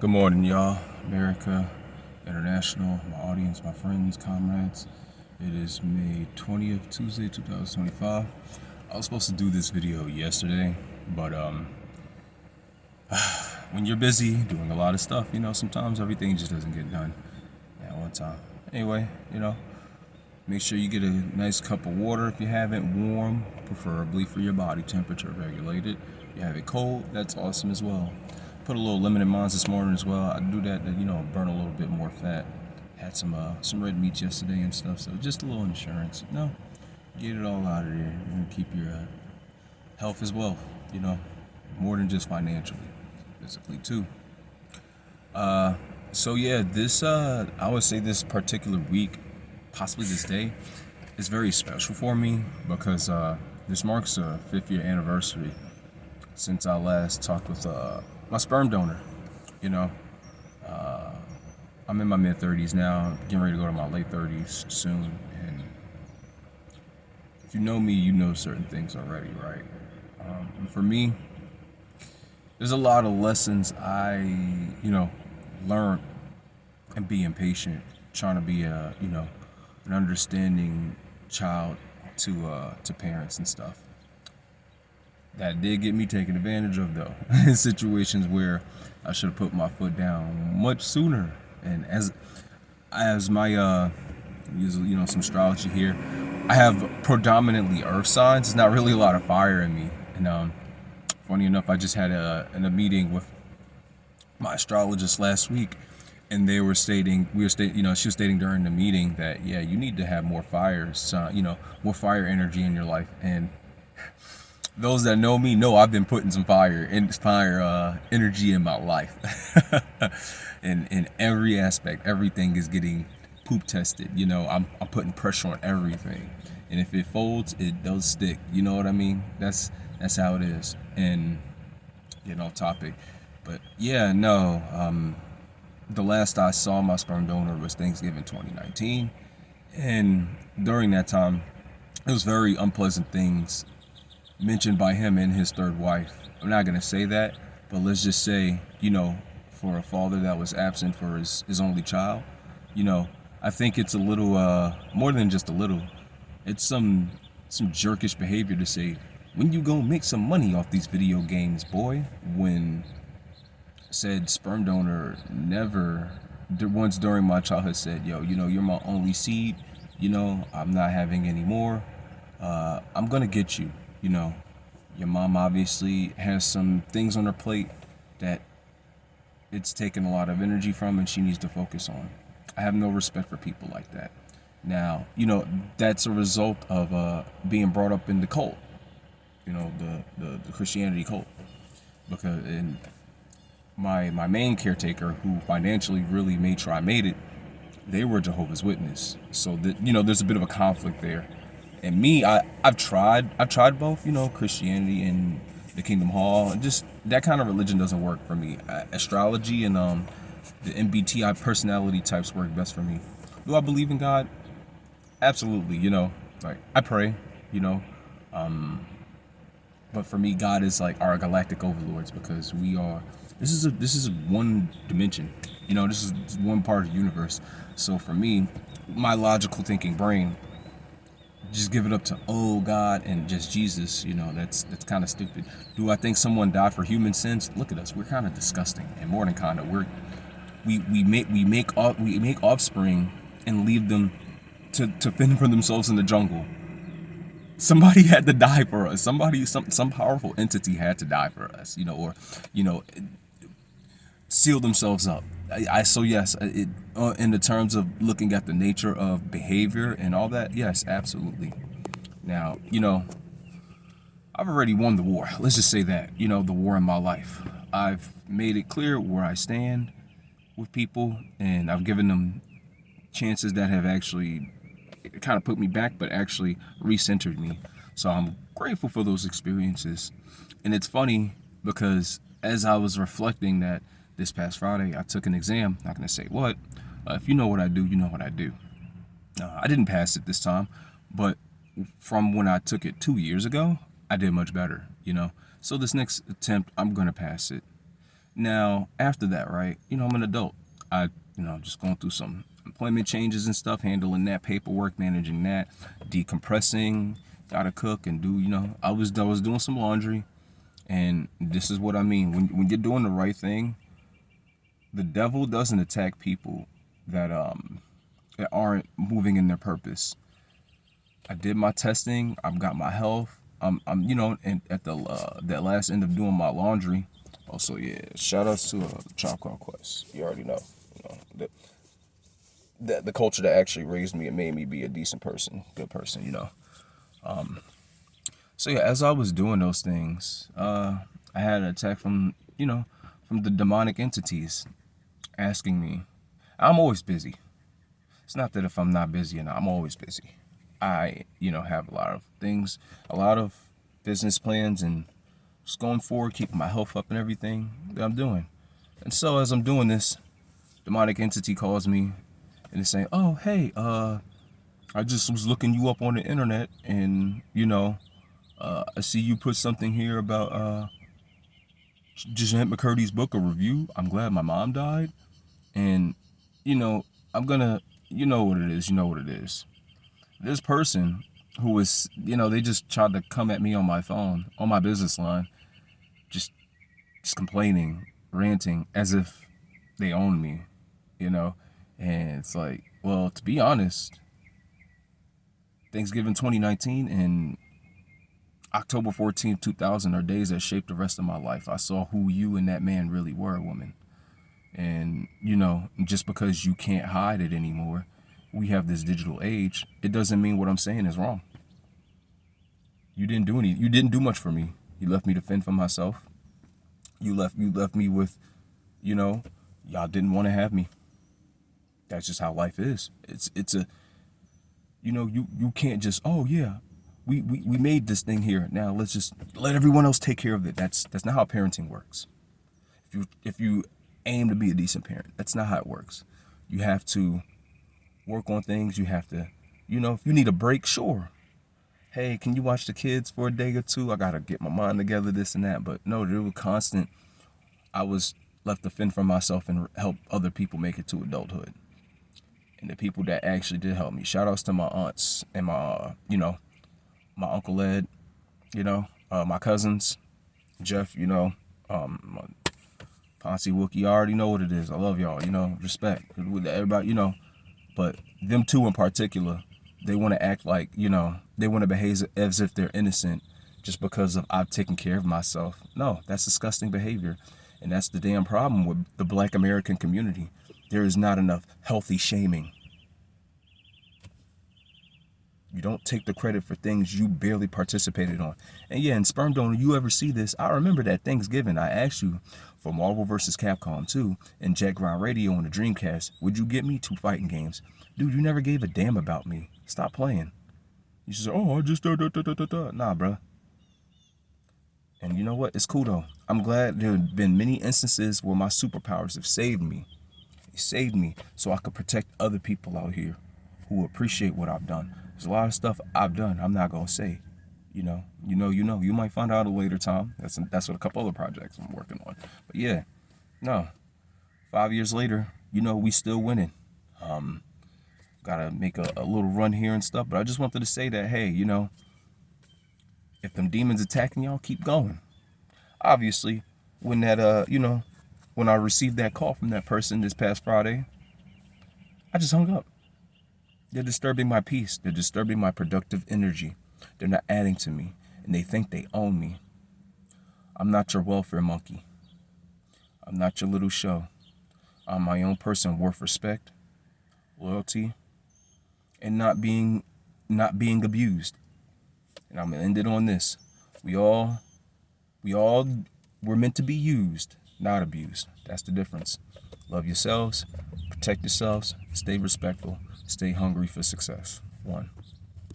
Good morning, y'all. America, International, my audience, my friends, comrades. It is May 20th, Tuesday, 2025. I was supposed to do this video yesterday, but when you're busy doing a lot of stuff, sometimes everything just doesn't get done at one time. Anyway, make sure you get a nice cup of water if you have it, warm, preferably for your body temperature regulated. If you have it cold, that's awesome as well. Put a little lemon in mine this morning as well. I do that to, burn a little bit more fat. Had some red meat yesterday and stuff, so just a little insurance. Get it all out of there and keep your health as wealth, more than just financially, physically too. So yeah, this I would say this particular week, possibly this day, is very special for me because this marks a 5th-year anniversary since I last talked with my sperm donor. I'm in my mid-30s now, getting ready to go to my late 30s soon, and if you know me, you know certain things already, right? And for me, there's a lot of lessons I, learned and being patient, trying to be an understanding child to parents and stuff. That did get me taken advantage of, though, in situations where I should have put my foot down much sooner. And as my some astrology here, I have predominantly earth signs. It's not really a lot of fire in me. And funny enough, I just had a meeting with my astrologist last week, and she was stating during the meeting that you need to have more fire, more fire energy in your life. And those that know me know I've been putting some fire energy in my life. in every aspect, everything is getting poop tested. I'm putting pressure on everything, and if it folds, it does stick. You know what I mean? That's how it is. And getting off topic, but the last I saw my sperm donor was Thanksgiving 2019, and during that time, it was very unpleasant things mentioned by him and his third wife. I'm not gonna say that, but let's just say, for a father that was absent for his only child, I think it's a little more than just a little. It's some jerkish behavior to say, when you gonna make some money off these video games, boy? When said sperm donor never once during my childhood said, yo, you're my only seed, I'm not having any more. I'm gonna get you. Your mom obviously has some things on her plate that it's taken a lot of energy from, and she needs to focus on. I have no respect for people like that. Now, that's a result of being brought up in the cult, the Christianity cult. Because in my main caretaker, who financially really made sure I made it, they were Jehovah's Witness. So that there's a bit of a conflict there. And me, I've tried both, Christianity and the Kingdom Hall. Just that kind of religion doesn't work for me. Astrology and the MBTI personality types work best for me. Do I believe in God? Absolutely. Like I pray. But for me, God is like our galactic overlords, because we are. This is one dimension. This is one part of the universe. So for me, my logical thinking brain, just give it up to God and just Jesus. That's kind of stupid. Do I think someone died for human sins? Look at us, we're kind of disgusting, and more than kind of, we make offspring and leave them to fend for themselves in the jungle. Somebody had to die for us. Some powerful entity had to die for us. Or seal themselves up. So yes, in the terms of looking at the nature of behavior and all that, yes, absolutely. Now, I've already won the war. Let's just say that, the war in my life. I've made it clear where I stand with people, and I've given them chances that have actually kind of put me back, but actually recentered me. So I'm grateful for those experiences. And it's funny because as I was reflecting that this past Friday, I took an exam. Not going to say what. If you know what I do, you know what I do. I didn't pass it this time, but from when I took it 2 years ago, I did much better, So this next attempt, I'm going to pass it. Now, after that, right, I'm an adult. I, just going through some employment changes and stuff, handling that paperwork, managing that, decompressing, gotta cook and do, I was doing some laundry. And this is what I mean. When you're doing the right thing, the devil doesn't attack people that aren't moving in their purpose. I did my testing. I've got my health. And at the that last end of doing my laundry. Also, yeah, shout outs to Chop Call Quest. You already know, the culture that actually raised me and made me be a decent person, good person. So yeah, as I was doing those things, I had an attack from the demonic entities asking me. I'm always busy. It's not that if I'm not busy or not, I'm always busy. I, have a lot of things, a lot of business plans and just going forward, keeping my health up and everything that I'm doing. And so as I'm doing this, demonic entity calls me and is saying, "Oh, hey, I just was looking you up on the internet and, I see you put something here about Jeanette McCurdy's book, a review. I'm glad my mom died. And, you know, I'm gonna, you know what it is, you know what it is. This person who was, they just tried to come at me on my phone, on my business line, just, just complaining, ranting, as if they own me, you know? And it's like, well, to be honest, Thanksgiving 2019 and October 14th, 2000 are days that shaped the rest of my life. I saw who you and that man really were, woman. And, just because you can't hide it anymore, we have this digital age, it doesn't mean what I'm saying is wrong. You didn't do much for me. You left me to fend for myself. You left me with, you know, y'all didn't want to have me. That's just how life is. It's a you can't just, oh yeah, we made this thing here. Now let's just let everyone else take care of it. That's not how parenting works. If you aim to be a decent parent, that's not how it works. You have to work on things. You have to, if you need a break, sure. Hey, can you watch the kids for a day or two? I gotta get my mind together, this and that. But no, there was constant. I was left to fend for myself and help other people make it to adulthood. And the people that actually did help me. Shout outs to my aunts and my uncle Ed, my cousins, Jeff, my Ponce Wookie. You already know what it is. I love y'all, respect. With everybody, but them two in particular, they want to act like, they want to behave as if they're innocent just because of I've taken care of myself. No, that's disgusting behavior. And that's the damn problem with the Black American community. There is not enough healthy shaming. You don't take the credit for things you barely participated on. And yeah, in Sperm Donor, you ever see this? I remember that Thanksgiving, I asked you for Marvel vs. Capcom 2 and Jack Ground Radio on the Dreamcast. Would you get me 2 fighting games? Dude, you never gave a damn about me. Stop playing. You just say, oh, I just da. Nah, bruh. And you know what? It's cool though. I'm glad there have been many instances where my superpowers have saved me. They saved me so I could protect other people out here who appreciate what I've done. There's a lot of stuff I've done I'm not gonna say. You might find out at a later time. That's what a couple other projects I'm working on. But yeah, no. 5 years later, we still winning. Gotta make a little run here and stuff. But I just wanted to say that, hey, if them demons attacking y'all, keep going. Obviously, when when I received that call from that person this past Friday, I just hung up. They're disturbing my peace. They're disturbing my productive energy. They're not adding to me, and they think they own me. I'm not your welfare monkey. I'm not your little show. I'm my own person worth respect, loyalty, and not being abused. And I'm gonna end it on this. We all were meant to be used, not abused. That's the difference. Love yourselves, protect yourselves, stay respectful, stay hungry for success. 1.